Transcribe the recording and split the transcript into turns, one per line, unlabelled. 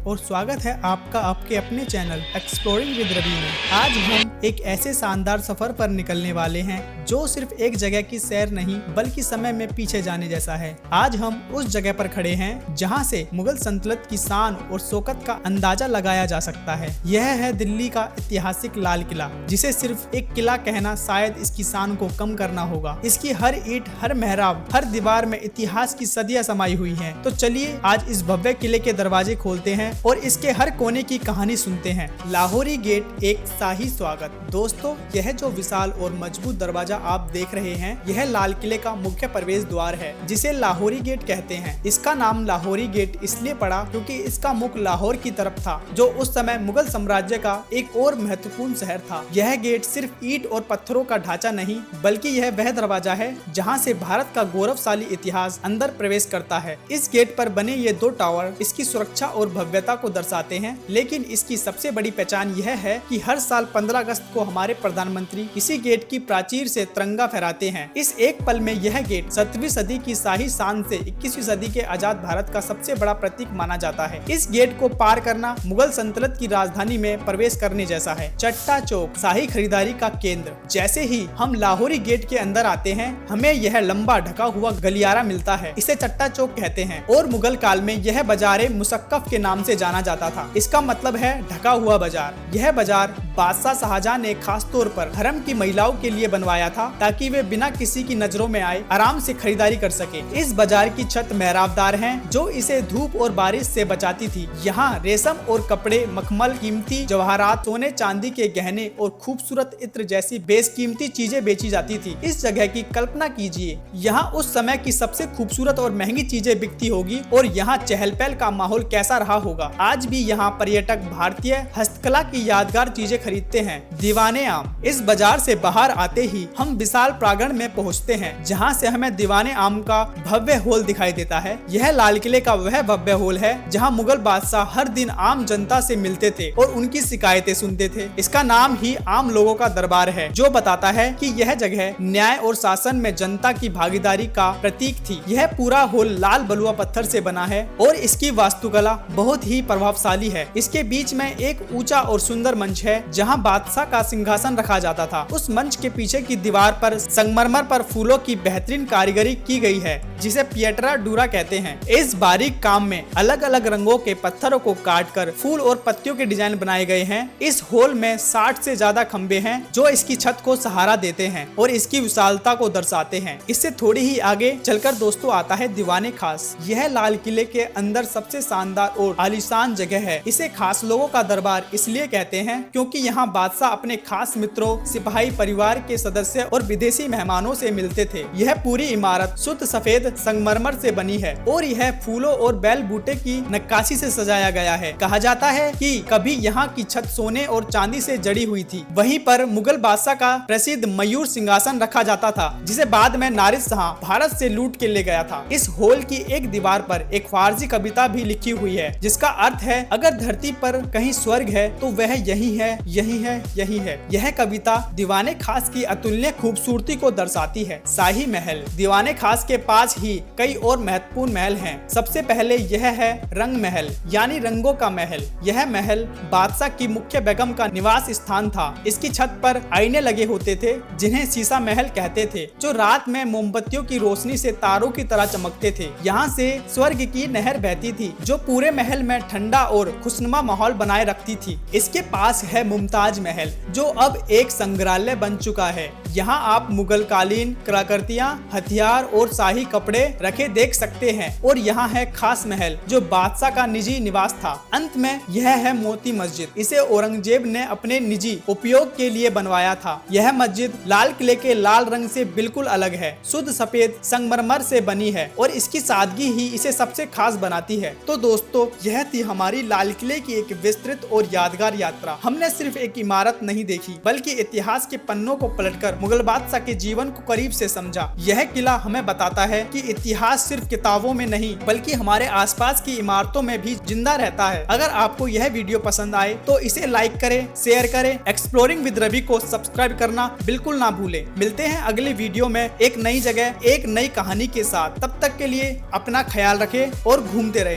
और स्वागत है आपका आपके अपने चैनल एक्सप्लोरिंग विद रवि में। आज हम एक ऐसे शानदार सफर पर निकलने वाले हैं जो सिर्फ एक जगह की सैर नहीं बल्कि समय में पीछे जाने जैसा है। आज हम उस जगह पर खड़े हैं जहां से मुगल सल्तनत की शान और शौकत का अंदाजा लगाया जा सकता है। यह है दिल्ली का ऐतिहासिक लाल किला, जिसे सिर्फ एक किला कहना शायद इसकी शान को कम करना होगा। इसकी हर ईंट, हर मेहराब, हर दीवार में इतिहास की सदियां समाई हुई हैं। तो चलिए आज इस भव्य किले के दरवाजे खोलते हैं और इसके हर कोने की कहानी सुनते हैं। लाहौरी गेट, एक शाही स्वागत। दोस्तों, यह जो विशाल और मजबूत दरवाजा आप देख रहे हैं, यह लाल किले का मुख्य प्रवेश द्वार है, जिसे लाहौरी गेट कहते हैं। इसका नाम लाहौरी गेट इसलिए पड़ा क्योंकि इसका मुख लाहौर की तरफ था, जो उस समय मुगल साम्राज्य का एक और महत्वपूर्ण शहर था। यह गेट सिर्फ ईंट और पत्थरों का ढांचा नहीं, बल्कि यह वह दरवाजा है जहां से भारत का गौरवशाली इतिहास अंदर प्रवेश करता है। इस गेट पर बने ये दो टावर इसकी सुरक्षा और भव्यता को दर्शाते हैं, लेकिन इसकी सबसे बड़ी पहचान यह है कि हर साल 15 अगस्त को हमारे प्रधानमंत्री इसी गेट की प्राचीर से तिरंगा फहराते हैं। इस एक पल में यह गेट 17वीं सदी की शाही शान से 21वीं सदी के आजाद भारत का सबसे बड़ा प्रतीक माना जाता है। इस गेट को पार करना मुगल सल्तनत की राजधानी में प्रवेश करने जैसा है। चट्टा चौक, शाही खरीदारी का केंद्र। जैसे ही हम लाहौरी गेट के अंदर आते हैं, हमें यह लंबा ढका हुआ गलियारा मिलता है। इसे चट्टा चौक कहते हैं और मुगल काल में यह बाजारे मुसक्कफ के नाम से जाना जाता था। इसका मतलब है ढका हुआ बाजार। यह बाजार बादशाह शाहजहां ने खास तौर पर हरम की महिलाओं के लिए बनवाया था, ताकि वे बिना किसी की नजरों में आए आराम से खरीदारी कर सके। इस बाजार की छत मेहराबदार हैं, जो इसे धूप और बारिश से बचाती थी। यहाँ रेशम और कपड़े, मखमल, कीमती जवाहरात, सोने चांदी के गहने और खूबसूरत इत्र जैसी बेशकीमती चीजें बेची जाती थी। इस जगह की कल्पना कीजिए, यहाँ उस समय की सबसे खूबसूरत और महंगी चीजें बिकती होगी और यहाँ चहल पहल का माहौल कैसा रहा होगा। आज भी यहाँ पर्यटक भारतीय हस्तकला की यादगार चीजें खरीदते हैं। दीवाने आम। इस बाजार से बाहर आते ही हम विशाल प्रांगण में पहुँचते हैं, जहाँ से हमें दीवाने आम का भव्य हॉल दिखाई देता है। यह लाल किले का वह भव्य हॉल है जहाँ मुगल बादशाह हर दिन आम जनता से मिलते थे और उनकी शिकायतें सुनते थे। इसका नाम ही आम लोगों का दरबार है, जो बताता है कि यह जगह न्याय और शासन में जनता की भागीदारी का प्रतीक थी। यह पूरा हॉल लाल बलुआ पत्थर से बना है और इसकी वास्तुकला बहुत ही प्रभावशाली है। इसके बीच में एक ऊंचा और सुंदर मंच है, जहां बादशाह का सिंहासन रखा जाता था। उस मंच के पीछे की दीवार पर संगमरमर पर फूलों की बेहतरीन कारीगरी की गई है, जिसे पिएट्रा डूरा कहते हैं। इस बारीक काम में अलग अलग रंगों के पत्थरों को काटकर फूल और पत्तियों के डिजाइन बनाए गए हैं। इस हॉल में 60 से ज्यादा खंबे हैं, जो इसकी छत को सहारा देते हैं और इसकी विशालता को दर्शाते हैं। इससे थोड़ी ही आगे चलकर दोस्तों आता है दीवाने खास। यह लाल किले के अंदर सबसे शानदार और आलीशान जगह है। इसे खास लोगों का दरबार इसलिए कहते हैं क्योंकि यहाँ बादशाह अपने खास मित्रों, सिपाही, परिवार के सदस्य और विदेशी मेहमानों से मिलते थे। यह पूरी इमारत शुद्ध सफेद संगमरमर से बनी है और यह फूलों और बैल बूटे की नक्काशी से सजाया गया है। कहा जाता है कि कभी यहाँ की छत सोने और चांदी से जड़ी हुई थी। वहीं पर मुगल बादशाह का प्रसिद्ध मयूर सिंहासन रखा जाता था, जिसे बाद में नादिर शाह भारत से लूट के ले गया था। इस हॉल की एक दीवार पर एक फारसी कविता भी लिखी हुई है, जिसका अर्थ है, अगर धरती पर कहीं स्वर्ग है तो वह यही है, यही है, यही है। यह कविता दीवाने खास की अतुलनीय खूबसूरती को दर्शाती है। शाही महल। दीवाने खास के पास ही कई और महत्वपूर्ण महल हैं। सबसे पहले यह है रंग महल, यानी रंगों का महल। यह महल बादशाह की मुख्य बेगम का निवास स्थान था। इसकी छत पर आईने लगे होते थे, जिन्हें शीशा महल कहते थे, जो रात में मोमबत्तियों की रोशनी से तारों की तरह चमकते थे। यहाँ से स्वर्ग की नहर बहती थी, जो पूरे महल में ठंडा और खुशनुमा माहौल बनाए रखती थी। इसके पास है मुमताज महल, जो अब एक संग्रहालय बन चुका है। यहाँ आप मुगल कालीन, कलाकृतियाँ, हथियार और शाही कपड़े रखे देख सकते हैं। और यहाँ है खास महल, जो बादशाह का निजी निवास था। अंत में यह है मोती मस्जिद। इसे औरंगजेब ने अपने निजी उपयोग के लिए बनवाया था। यह मस्जिद लाल किले के लाल रंग से बिल्कुल अलग है, शुद्ध सफेद संगमरमर से बनी है और इसकी सादगी ही इसे सबसे खास बनाती है। तो दोस्तों, यह थी हमारी लाल किले की एक विस्तृत और यादगार यात्रा। हमने सिर्फ एक इमारत नहीं देखी, बल्कि इतिहास के पन्नों को पलटकर मुगल बादशाह के जीवन को करीब से समझा। यह किला हमें बताता है कि इतिहास सिर्फ किताबों में नहीं, बल्कि हमारे आसपास की इमारतों में भी जिंदा रहता है। अगर आपको यह वीडियो पसंद आए तो इसे लाइक करें, शेयर करें। एक्सप्लोरिंग विद रवि को सब्सक्राइब करना बिल्कुल ना भूलें। मिलते हैं अगले वीडियो में एक नई जगह, एक नई कहानी के साथ। तब तक के लिए अपना ख्याल रखें और घूमते रहें।